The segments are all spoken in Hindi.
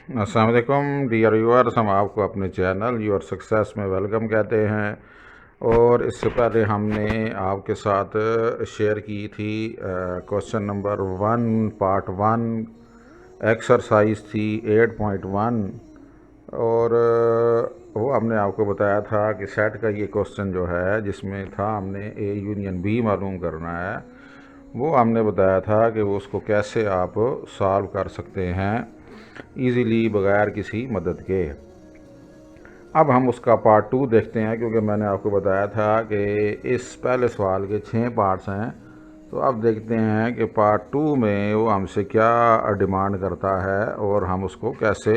अस्सलाम वालेकुम डियर व्यूअर्स, हम आपको अपने चैनल योर सक्सेस में वेलकम कहते हैं। और इससे पहले हमने आपके साथ शेयर की थी क्वेश्चन नंबर 1 पार्ट 1 एक्सरसाइज थी 8.1। और वो हमने आपको बताया था कि सेट का ये क्वेश्चन जो है जिसमें था हमने ए यूनियन बी मालूम करना है, वो हमने बताया था कि वो उसको कैसे आप सॉल्व कर सकते हैं इजीली बग़ैर किसी मदद के। अब हम उसका पार्ट 2 देखते हैं, क्योंकि मैंने आपको बताया था कि इस पहले सवाल के 6 पार्ट्स हैं। तो अब देखते हैं कि पार्ट 2 में वो हमसे क्या डिमांड करता है और हम उसको कैसे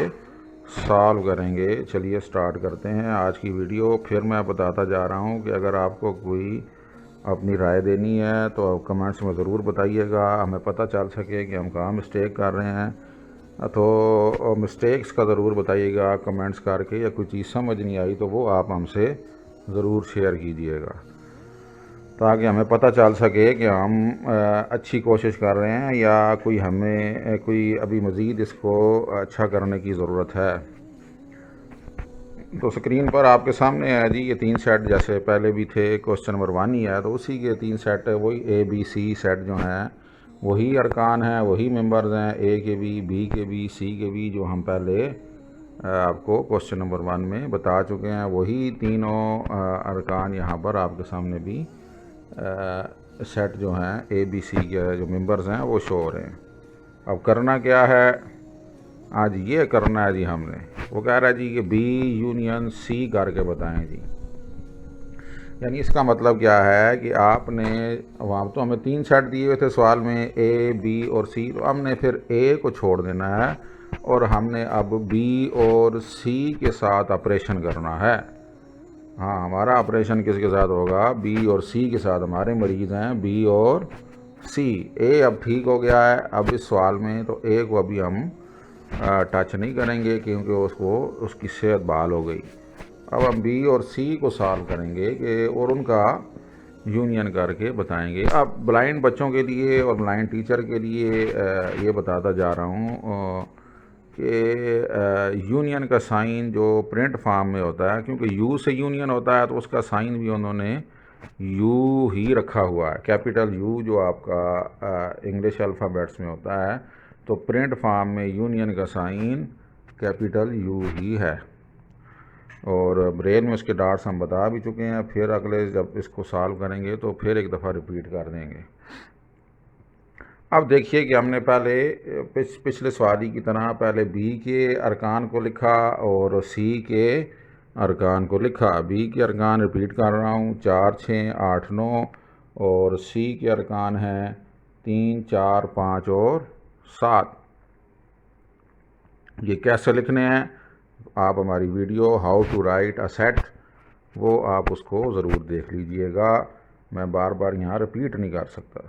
सॉल्व करेंगे। चलिए स्टार्ट करते हैं आज की वीडियो। फिर मैं बताता जा रहा हूँ कि अगर आपको कोई अपनी राय देनी है तो आप कमेंट्स में ज़रूर बताइएगा, हमें पता चल सके कि हम कहाँ मिस्टेक कर रहे हैं। तो मिस्टेक्स का ज़रूर बताइएगा कमेंट्स करके, या कोई चीज़ समझ नहीं आई तो वो आप हमसे ज़रूर शेयर कीजिएगा, ताकि हमें पता चल सके कि हम अच्छी कोशिश कर रहे हैं या कोई हमें कोई अभी मज़ीद इसको अच्छा करने की ज़रूरत है। तो स्क्रीन पर आपके सामने है जी, ये 3 सेट जैसे पहले भी थे, क्वेश्चन नंबर 1 ही है तो उसी के 3 सेट है, वही ए बी सी सेट जो हैं वही अरकान हैं, वही मेंबर्स हैं, ए के बी के बी, सी के बी, जो हम पहले आपको क्वेश्चन नंबर 1 में बता चुके हैं। वही तीनों अरकान यहाँ पर आपके सामने भी सेट जो हैं ए बी सी के जो मेंबर्स हैं वो शो हो रहे हैं। अब करना क्या है, आज ये करना है जी हमने। वो कह रहा है जी कि बी यूनियन सी करके बताएं जी। यानी इसका मतलब क्या है कि आपने वहाँ तो हमें 3 सेट दिए हुए थे सवाल में, ए बी और सी, तो हमने फिर ए को छोड़ देना है और हमने अब बी और सी के साथ ऑपरेशन करना है। हाँ, हमारा ऑपरेशन किसके साथ होगा, बी और सी के साथ। हमारे मरीज़ हैं बी और सी। ए अब ठीक हो गया है अब इस सवाल में, तो ए को अभी हम टच नहीं करेंगे क्योंकि उसकी सेहत बहाल हो गई। अब हम बी और सी को सॉल्व करेंगे कि और उनका यूनियन करके बताएंगे। अब ब्लाइंड बच्चों के लिए और ब्लाइंड टीचर के लिए ये बताता जा रहा हूँ कि यूनियन का साइन जो प्रिंट फॉर्म में होता है, क्योंकि यू से यूनियन होता है तो उसका साइन भी उन्होंने यू ही रखा हुआ है, कैपिटल यू जो आपका इंग्लिश अल्फ़ाबेट्स में होता है। तो प्रिंट फॉर्म में यूनियन का साइन कैपिटल यू ही है। और ब्रेन में उसके डार्ट्स हम बता भी चुके हैं, फिर अगले जब इसको सॉल्व करेंगे तो फिर एक दफ़ा रिपीट कर देंगे। अब देखिए कि हमने पहले पिछले सवाली की तरह पहले बी के अरकान को लिखा और सी के अरकान को लिखा। बी के अरकान रिपीट कर रहा हूँ 4 6 8 9, और सी के अरकान हैं 3 4 5 और 7। ये कैसे लिखने हैं, आप हमारी video how to write a set वो आप उसको ज़रूर देख लीजिएगा, मैं बार बार यहाँ रिपीट नहीं कर सकता।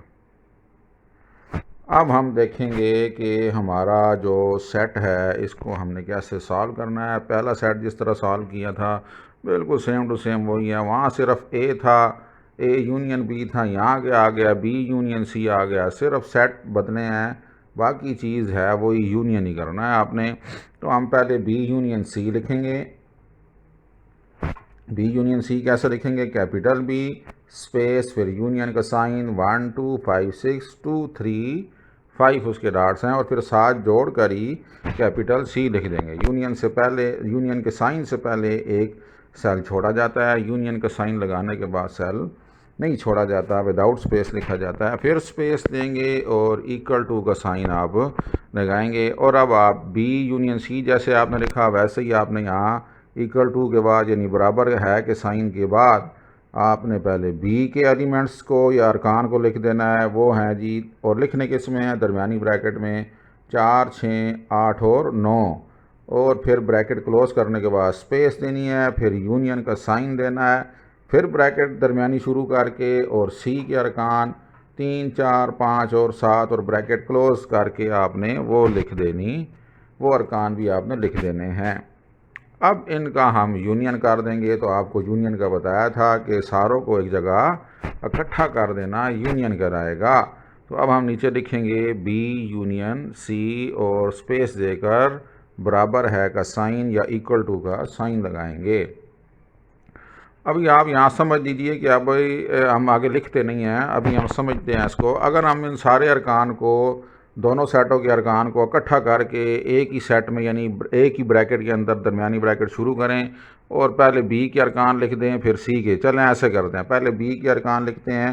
अब हम देखेंगे कि हमारा जो सेट है इसको हमने कैसे सॉल्व करना है। पहला सेट जिस तरह सॉल्व किया था बिल्कुल सेम टू सेम वही है। वहाँ सिर्फ ए था, ए यूनियन बी था, यहाँ के आ गया बी यूनियन सी आ गया, सिर्फ सेट बदले हैं, बाकी चीज़ है वही यूनियन ही करना है आपने। तो हम पहले बी यूनियन सी लिखेंगे। बी यूनियन सी कैसे लिखेंगे, कैपिटल बी स्पेस फिर यूनियन का साइन 1 2 5 6 2 3 5 उसके डाट्स हैं, और फिर 7 जोड़ कर ही कैपिटल सी लिख देंगे। यूनियन से पहले, यूनियन के साइन से पहले एक सेल छोड़ा जाता है, यूनियन का साइन लगाने के बाद सेल नहीं छोड़ा जाता, विदाउट स्पेस लिखा जाता है। फिर स्पेस देंगे और इक्वल टू का साइन आप लगाएंगे। और अब आप बी यूनियन सी जैसे आपने लिखा वैसे ही आपने यहाँ इक्वल टू के बाद यानी बराबर है के साइन के बाद आपने पहले बी के एलिमेंट्स को या अरकान को लिख देना है, वो हैं जी, और लिखने किस में है, दरमियानी ब्रैकेट में 4 6 8 और 9, और फिर ब्रैकेट क्लोज करने के बाद स्पेस देनी है, फिर यूनियन का साइन देना है, फिर ब्रैकेट दरमियानी शुरू करके और सी के अरकान 3 4 5 और 7 और ब्रैकेट क्लोज करके आपने वो लिख देनी, वो अरकान भी आपने लिख देने हैं। अब इनका हम यूनियन कर देंगे। तो आपको यूनियन का बताया था कि सारों को एक जगह इकट्ठा कर देना यूनियन कराएगा। तो अब हम नीचे लिखेंगे बी यूनियन सी और स्पेस देकर बराबर है का साइन या इक्वल टू का साइन लगाएंगे। अभी आप यहाँ समझ लीजिए कि अब हम आगे लिखते नहीं हैं, अभी हम समझते हैं इसको। अगर हम इन सारे अरकान को, दोनों सेटों के अरकान को इकट्ठा करके एक ही सेट में यानी एक ही ब्रैकेट के अंदर दरमियानी ब्रैकेट शुरू करें और पहले बी के अरकान लिख दें फिर सी के, चलें ऐसे करते हैं। पहले बी के अरकान लिखते हैं,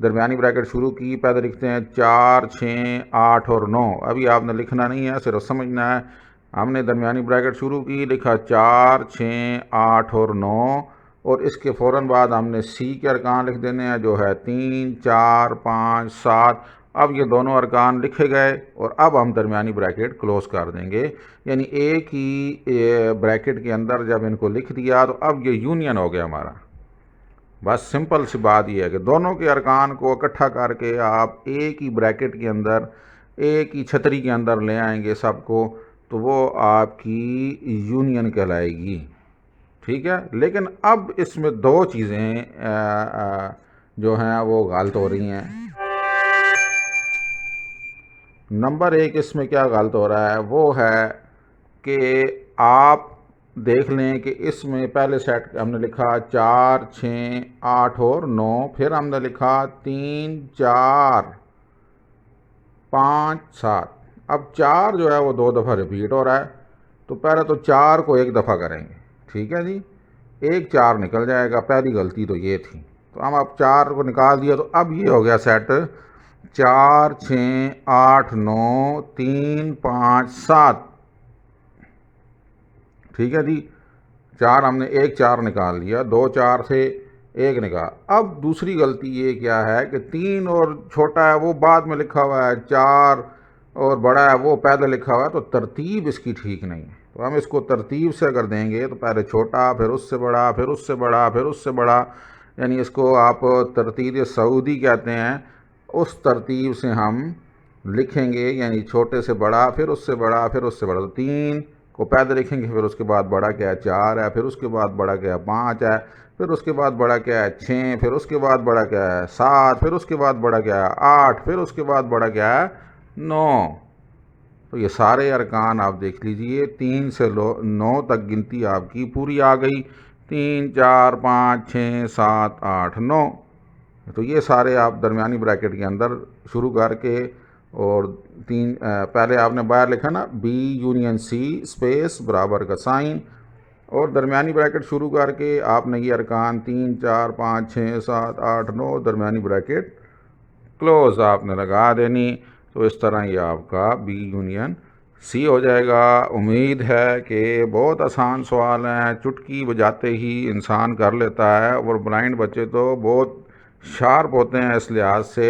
दरमियानी ब्रैकेट शुरू की, पहले लिखते हैं 4, 6, 8 और 9। अभी आपने लिखना नहीं है, सिर्फ समझना है। हमने दरमियानी ब्रैकेट शुरू की, लिखा 4, 6, 8 और 9 और इसके फ़ौरन बाद हमने सी के अरकान लिख देने हैं जो है 3, 4, 5, 7। अब ये दोनों अरकान लिखे गए और अब हम दरमियानी ब्रैकेट क्लोज़ कर देंगे। यानी एक ही ब्रैकेट के अंदर जब इनको लिख दिया तो अब ये यूनियन हो गया हमारा। बस सिंपल सी बात यह है कि दोनों के अरकान को इकट्ठा करके आप एक ही ब्रैकेट के अंदर, एक ही छतरी के अंदर ले आएंगे सबको, तो वो आपकी यूनियन कहलाएगी। ठीक है, लेकिन अब इसमें दो चीज़ें जो हैं वो गलत हो रही हैं। नंबर एक, इसमें क्या गलत हो रहा है वो है कि आप देख लें कि इसमें पहले सेट हमने लिखा 4, 6, 8 और 9, फिर हमने लिखा 3, 4, 5, 7। अब 4 जो है वो 2 दफ़ा रिपीट हो रहा है, तो पहले तो 4 को एक दफ़ा करेंगे। ठीक है जी, एक 4 निकल जाएगा, पहली गलती तो ये थी। तो हम अब 4 को निकाल दिया तो अब ये हो गया सेट 4, 6, 8, 9, 3, 5, 7। ठीक है जी, 4 हमने एक 4 निकाल लिया, 2 4 थे, एक निकाल। अब दूसरी गलती ये क्या है कि 3 और छोटा है वो बाद में लिखा हुआ है, 4 और बड़ा है वो पहले लिखा हुआ है, तो तरतीब इसकी ठीक नहीं है। तो हम इसको तरतीब से अगर देंगे तो पहले छोटा, फिर उससे बड़ा, फिर उससे बड़ा, फिर उससे बड़ा, यानी इसको आप तरतीब सऊदी कहते हैं, उस तरतीब से हम लिखेंगे। यानी छोटे से बड़ा, फिर उससे बड़ा, फिर उससे बड़ा। तो 3 को पहले लिखेंगे, फिर उसके बाद बड़ा क्या है 4 है, फिर उसके बाद बड़ा क्या है 5 है, फिर उसके बाद बड़ा क्या है 6, फिर उसके बाद बड़ा क्या है 7, फिर उसके बाद बड़ा क्या है 8, फिर उसके बाद बड़ा क्या है 9। तो ये सारे अरकान आप देख लीजिए, 3 से 9 तक गिनती आपकी पूरी आ गई। 3, 4, 5, 6, 7, 8, 9। तो ये सारे आप दरमियानी ब्रैकेट के अंदर शुरू करके और पहले आपने बाहर लिखा ना बी यूनियन सी स्पेस बराबर का साइन, और दरमियानी ब्रैकेट शुरू करके आपने ये अरकान 3, 4, 5, 6, 7, 8, 9 दरमियानी ब्रैकेट क्लोज आपने लगा देनी। तो इस तरह ये आपका बी यूनियन सी हो जाएगा। उम्मीद है कि बहुत आसान सवाल हैं, चुटकी बजाते ही इंसान कर लेता है, और ब्लाइंड बच्चे तो बहुत शार्प होते हैं इस लिहाज से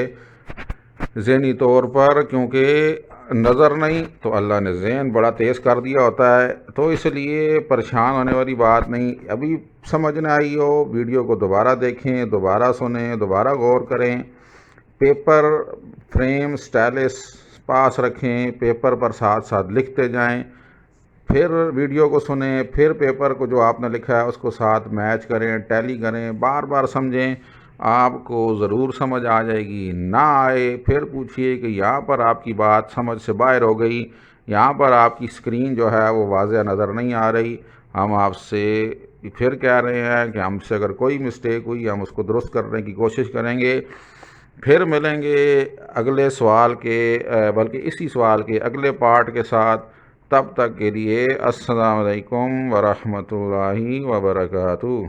ज़हनी तौर पर, क्योंकि नज़र नहीं तो अल्लाह ने ज़हन बड़ा तेज़ कर दिया होता है। तो इसलिए परेशान होने वाली बात नहीं। अभी समझ न आई हो, वीडियो को दोबारा देखें, दोबारा सुनें, दोबारा गौर करें। पेपर, फ्रेम, स्टाइलिस पास रखें, पेपर पर साथ साथ लिखते जाएं, फिर वीडियो को सुनें, फिर पेपर को जो आपने लिखा है उसको साथ मैच करें, टैली करें, बार बार समझें, आपको ज़रूर समझ आ जाएगी। ना आए फिर पूछिए कि यहाँ पर आपकी बात समझ से बाहर हो गई, यहाँ पर आपकी स्क्रीन जो है वो वाज़ह नज़र नहीं आ रही। हम आपसे फिर कह रहे हैं कि हमसे अगर कोई मिस्टेक हुई हम उसको दुरुस्त करने की कोशिश करेंगे। फिर मिलेंगे अगले सवाल के, बल्कि इसी सवाल के अगले पार्ट के साथ। तब तक के लिए अस्सलाम वालेकुम व रहमतुल्लाहि व बरकातुहू।